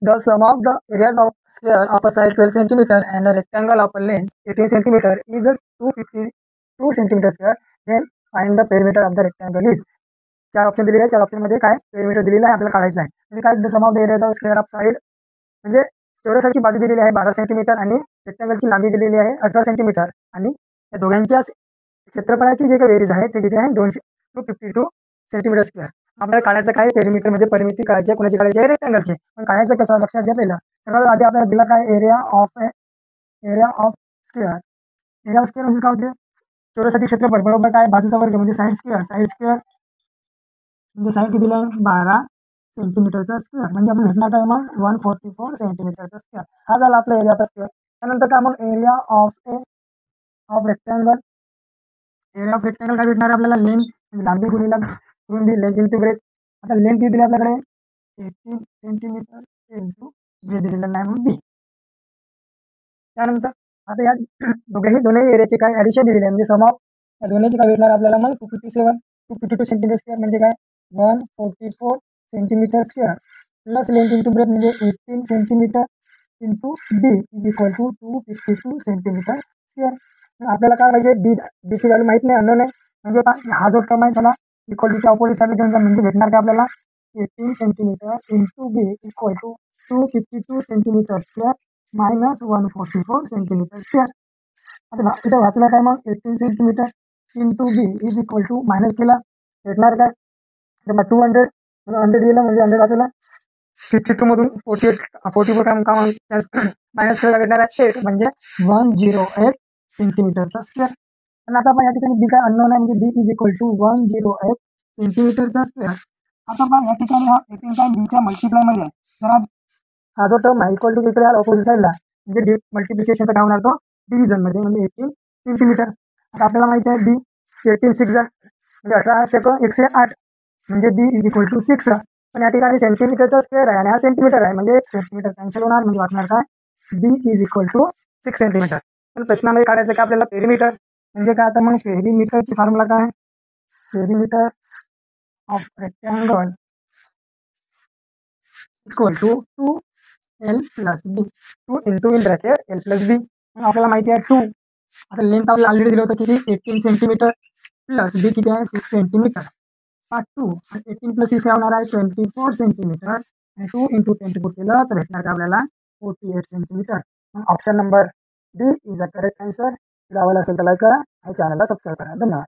The sum of the areas of square of a side 12 centimeter and a rectangle of a length 18 centimeter is a 252 centimeter square. Then find the perimeter of the rectangle is. चार option दिलेले आहे. चार option मध्ये काय perimeter दिलेलं आहे आपल्याला काढायचं आहे. म्हणजे काय the sum of the area of square of side म्हणजे चौरसाची बाजू दिलेली आहे 12 सेंटीमीटर आणि रेक्टँगलची लांबी दिलेली आहे 18 सेंटीमीटर आणि या दोघांच्या क्षेत्रफळाची जे काही बेरीज आहे ते किती आहे 252 सेंटीमीटर स्क्वेअर. आपल्याला काढायचं काय पेरिमीटर मध्ये परिमिती काढायची आहे. कोणाची काढायची आहे रेक्टँगलची. पण काढायचं कसं लक्षात घ्या. पहिला सगळ्यात आधी आपल्याला दिला काय area of square. Area of square म्हणजे काय होते चौरसाची क्षेत्रफळ बरोबर काय बाजूचा वर्ग म्हणजे साईड स्क्वेअर म्हणजे साईड किती दिला 12 सेंटीमीटरचा स्क्वेअर म्हणजे आपण भेटणार काय मग 144 सेंटीमीटरचा स्क्वेअर. हा झाला आपला एरिया ऑफ स्क्वेअर. त्यानंतर काय मग area of rectangle. Area of rectangle काय भेटणार आपल्याला लेंथ म्हणजे लांबी गुणिला रुंदी लेंथ इंटू ब्रेथ. आता लेंथ किती दिली आपल्याकडे 18 सेंटीमीटर इंटू ब्रेथ दिलेलं नाही मग बी. त्यानंतर आता या दोन्ही एरियाचे काय ॲडिशन दिलेले आहे म्हणजे सम ऑफ या दोन्हीचे काय भेटणार आपल्याला मग 252 सेंटीमीटर स्क्वेअर म्हणजे काय 144 centimetre square plus length into breadth म्हणजे 18 centimetre into B is equal to 252 centimetre square. आपल्याला काय पाहिजे बीची व्हॅल्यू माहीत नाही अननोन आहे म्हणजे काय हा जो टर्म आहे त्याला इक्वलिटीच्या ऑपोजिट साईडला घेऊन जा म्हणजे भेटणार काय आपल्याला 18 centimetre into b equal to 252 centimetre square minus 144 centimetre square. आता इथं वाचला काय मग 18 centimetre into B is equal to minus केला भेटणार काय तर मग 200 गेलं म्हणजे 100 वाचला 52 मधून 44 काम मायनस केला भेटणार आहे 8 म्हणजे 108 सेंटीमीटरचा स्क्वेअर. पण आता आपण या ठिकाणी बी काय अननोन आहे म्हणजे बी इज इक्वल टू 108 सेंटीमीटरचा स्क्वेअर. आता पहा या ठिकाणी हा 18 काय बीच्या मल्टिप्लाय मध्ये आहे. तर हा जो टर्म आहे इक्वल टू इकडे आला ऑपोजिट साईडला म्हणजे मल्टिप्लिकेशनचा काय होणार तो डिव्हिजन मध्ये म्हणजे 18 सेंटीमीटर. आता आपल्याला माहिती आहे बी 18 6 म्हणजे 18 म्हणजे बी इज इक्वल टू 6. पण या ठिकाणी सेंटीमीटरचा स्क्वेअर आहे आणि हा सेंटीमीटर आहे म्हणजे सेंटीमीटर कॅन्सल होणार म्हणजे वाटणार काय बी इज इक्वल टू 6 सेंटीमीटर. पण प्रश्नामध्ये काढायचं काय आपल्याला पेरिमीटर म्हणजे काय. आता मग पेरिमीटरची फॉर्म्युला काय perimeter of rectangle equal to 2l plus B 2 into in bracket L plus B. आपल्याला माहिती आहे 2 आता लेंथ आपल्याला ऑलरेडी दिलं होतं किती 18 सेंटीमीटर प्लस बी किती आहे 6 सेंटीमीटर. 2 आणि 18 प्लस 6 होणार आहे 24 सेंटीमीटर आणि 2 इंटू 24 केलं तर भेटणार का आपल्याला 48 centimetre. Option number D is a correct answer. आवडला असेल तर लाईक करा आणि चॅनलला सबस्क्राईब करा. धन्यवाद.